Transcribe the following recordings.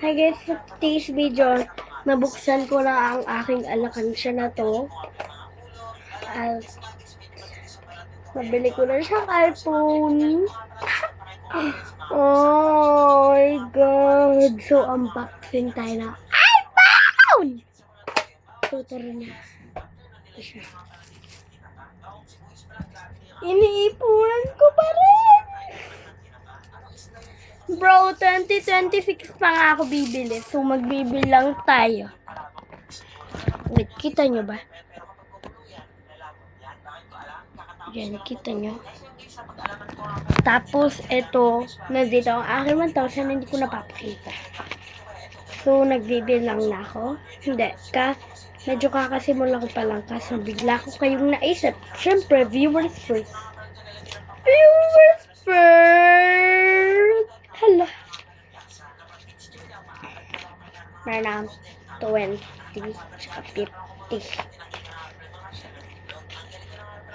Hi guys, sa today's video, nabuksan ko na ang aking alakansya na to. At nabili ko na siyang iPhone. Oh my God! So, unboxing tayo na iPhone! So, tara na. Ito siya. Iniipunan ko pa rin! Bro, 2026 pa nga ako bibili. So, magbibilang tayo. Wait, kita nyo ba? Yan, kita nyo. Tapos, ito, nandito ang aking 1,000, hindi ko napapakita. So, nagbibilang na ako. Hindi, medyo kakasimula ko pa lang kasi bigla ko kayong naisip. Siyempre, viewers first. Viewers first! Hala. Meron 20, tsaka 50.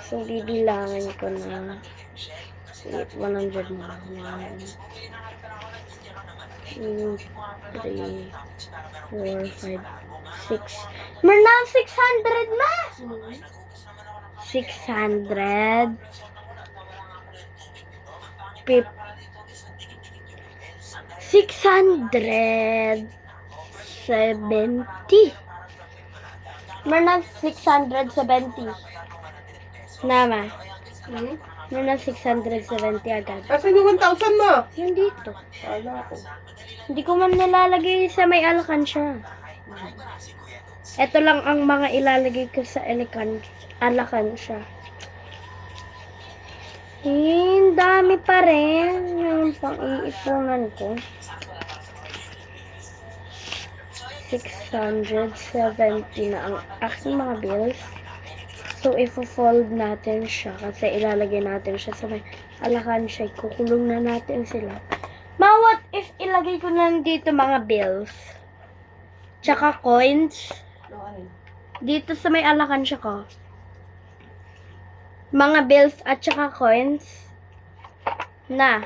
So, bibilangin ko na 100 na. 1, 2, 3, 4, 5, 6. Meron na 600 na! 600. 670. Meron na 670. Nama. Meron na 670 agad. Asan yung 1,000 mo? Yung dito. Wala ko. Hindi ko man nilalagay sa may alakansya. Ito lang ang mga ilalagay ko sa alakansya. Dami pa rin yung pang-iipunan ko. 670 na ang aking mga bills. So, ifo-fold natin siya kasi ilalagay natin siya sa may alakansya. Kukulong na natin sila. What if ilagay ko lang dito mga bills? Tsaka coins. Dito sa may alakansya ko. Mga bills at tsaka coins. Na.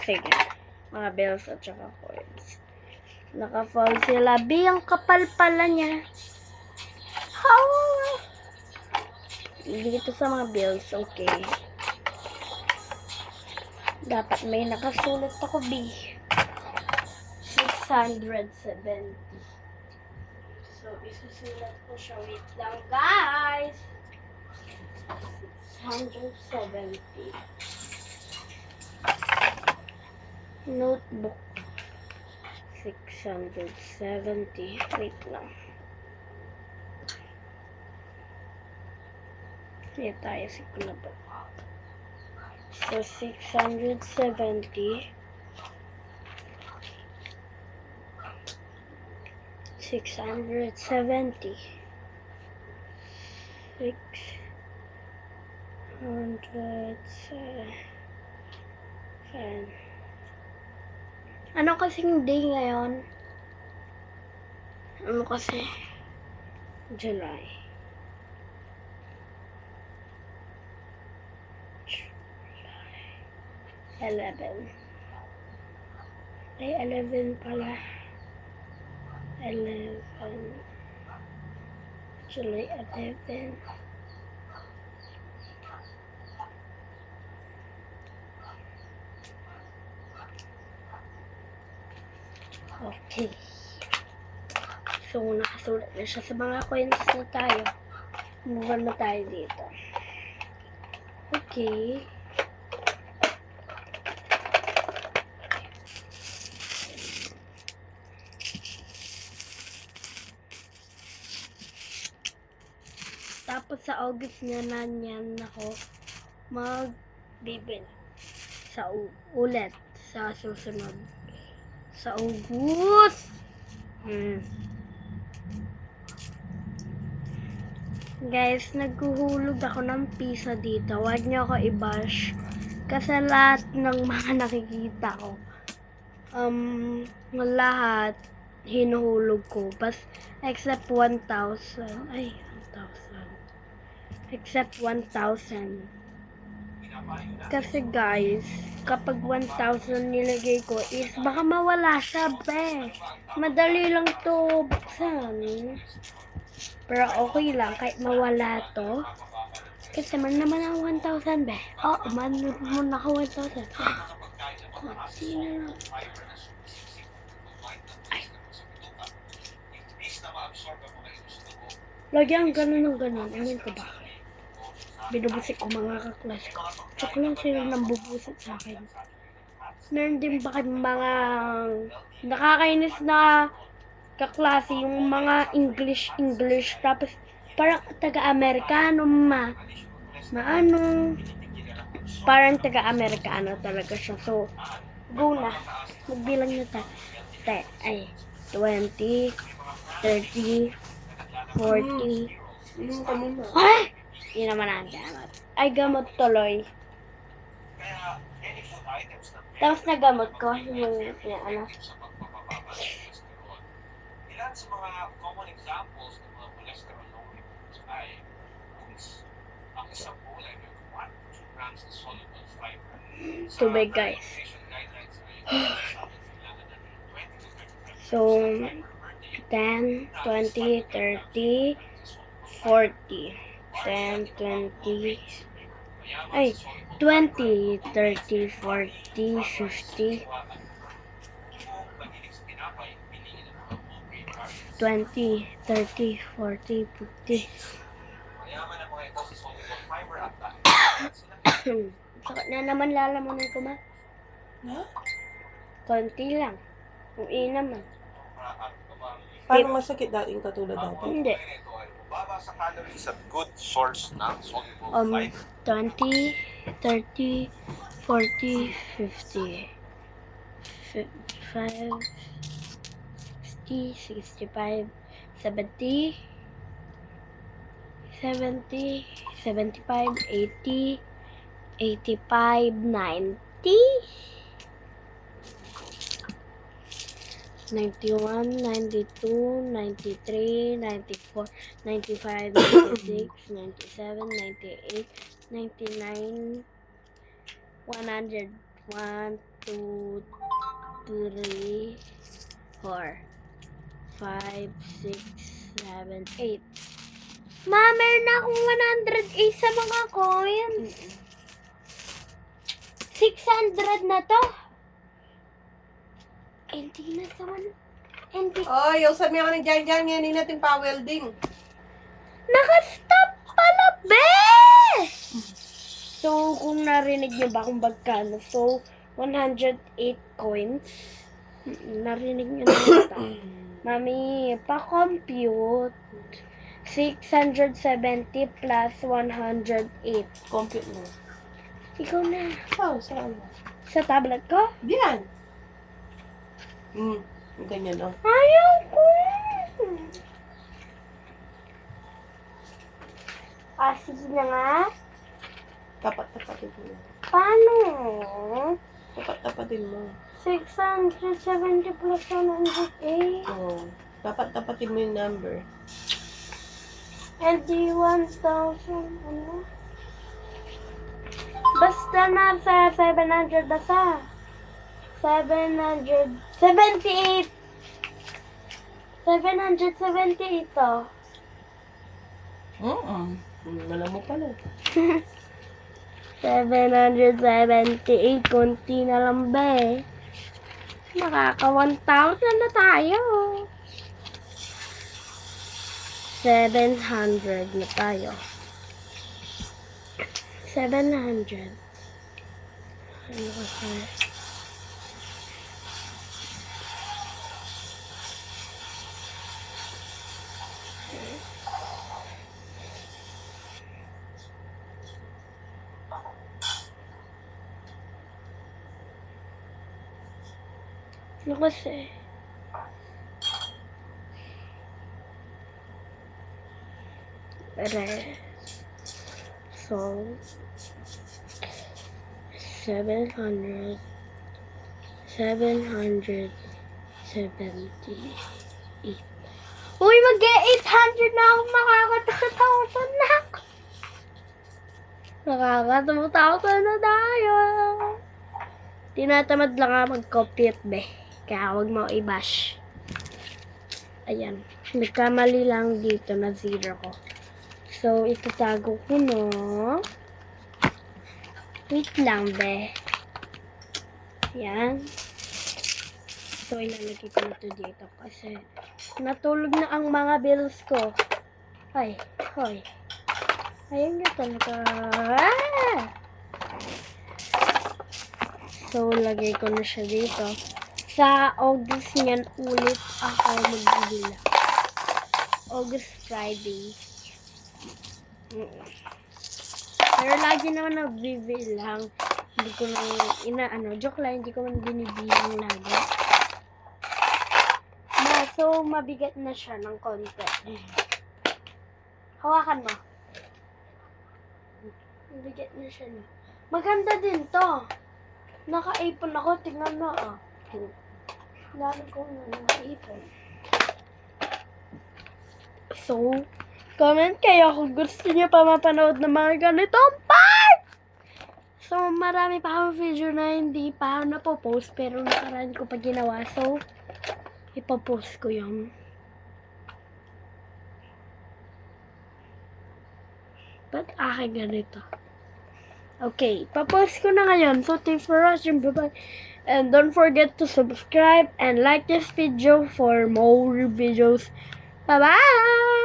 Sige. Mga bills at tsaka coins. Naka-fold sila. Ang kapal pala niya. Dito sa mga bills. Okay. Dapat may nakasulat ako, B. 670. So, isusulat ko siya. Wait lang, guys. 670. Notebook. 670. Wait lang. Yan tayo si Kulabot. So, 670. 670. 607. Ano kasing day ngayon? Ano kasi? July. 11. Ay, 11 pala. 11. July 11. Okay. So, nakasulat na siya sa mga coins na tayo. Move na tayo dito. Okay. Tapos sa August niya na niyan ako magbibil sa ulit sa susunod sa August. Guys, naghuhulog ako ng pizza dito. Huwag niyo ako i-bash kasi lahat ng mga nakikita ko lahat hinuhulog ko except 1,000. Ay, 1,000. Except 1,000. Kasi guys, kapag 1,000 nilagay ko is baka mawala siya, be. Madali lang to buksan. Pero okay lang, kahit mawala to. Kasi man naman ang 1,000, be. Oh, man mo naka 1,000. Konti na lang. Ay. Lagi ang ganun ng ganun. Ewan ko bakit. Binubusik ko mga kaklase ko. Tsaka lang sila nang bubusik sa akin. Meron din ba kayong mga nakakainis na kaklase yung mga English tapos parang taga-Amerikano maano parang taga-Amerikano talaga siya. So, go na. Magbilang na tayo. 20, 30, 40. Inom ka muna. Ay! Hindi naman ang gamot. Ay, gamot tuloy. Tapos na gamot ko, yung ano. Ilan sa mga common examples ng mga cholesterol-lowering foods ay foods. Ang isang bowl ay may 1 to 2 grams na soluble fiber. Sa Tubig, guys. nutrition guidelines ay kailangan na 20 to 35 So, 10, 20, 30, 40. 10, 20, ay, 20, 30, 40, 50, 20, 30, 40, 50. mayaman ang mga ito sa soluble fiber at Sakit na naman lalamunan ko ma. Ha? Konti lang. Kung naman. Paano masakit dating katulad dati? Hindi. ito ay mababa sa calories at good source ng soluble fiber. 20, 30, 40, 50. 5, 60, 65, 70, 70, 75, 80, 85, 90, 91, 92, 93, 94, 95, 96, 97, 98, 99, 100, 1, 2, 3, 4, 5, 6, 7, 8. Ma, meron na akong 108 sa mga coins. 600 na to. Hindi na naman. Hindi. Oy, usan mo yan dyan, yan natin pa-welding. Naka-stop pala, be! So, kung narinig niyo ba kung magkano? So, 108 coins. Narinig niyo na ito. Mami, pa-compute. 670 plus 108. Compute mo. Ikaw na. Oh, saan? Sa tablet ko? Diyan. Ganyan, oh. Ayaw ko. Sige na nga. Tapat-tapatin mo. Paano? Tapat-tapatin mo. 670 plus 108. Oh. Tapat-tapatin mo yung number. LD 1,000. Ano? Basta nasa 700 na sa. 778. 778 to. Alam mo pala. 778. Kunti na lang ba eh. Nakaka 1,000 na tayo. 700 na tayo. 700. Ano kasi? Ano kasi? So, 700, 778. Uy, mag-800 na ako, makakata 1,000 na ako. Nakakatawa na tayo. Tinatamad lang nga mag-compute, be. Kaya huwag mo i-bash. Ayan. Nagkamali lang dito na 0 ko. So, itatago ko, no? Wait lang, be. Ayan. So, ilalagay ko na ito dito kasi natulog na ang mga bills ko. Ay, hoy. Ayun nga talaga. Ah! So, lagay ko na siya dito. Sa August niyan ulit ako magbibila. August Friday. Pero lagi naman nagbibilang. Hindi ko lang joke lang, hindi ko man binibilang lagi. So, mabigat na siya ng konti. Hawakan mo. Mabigat na siya na. Maganda din to. Naka-ipon ako. Tingnan mo, Lalo ko na naka-ipon. So, comment kayo kung gusto niyo pa mapanood ng mga ganitong part! So, marami pa akong video na hindi pa napopost pero nakaraan ko pa ginawa. So, ipopost ko yun. Ba't aking ganito? Okay, ipopost ko na ngayon. So, thanks for watching. Bye-bye. And don't forget to subscribe and like this video for more videos. Bye-bye!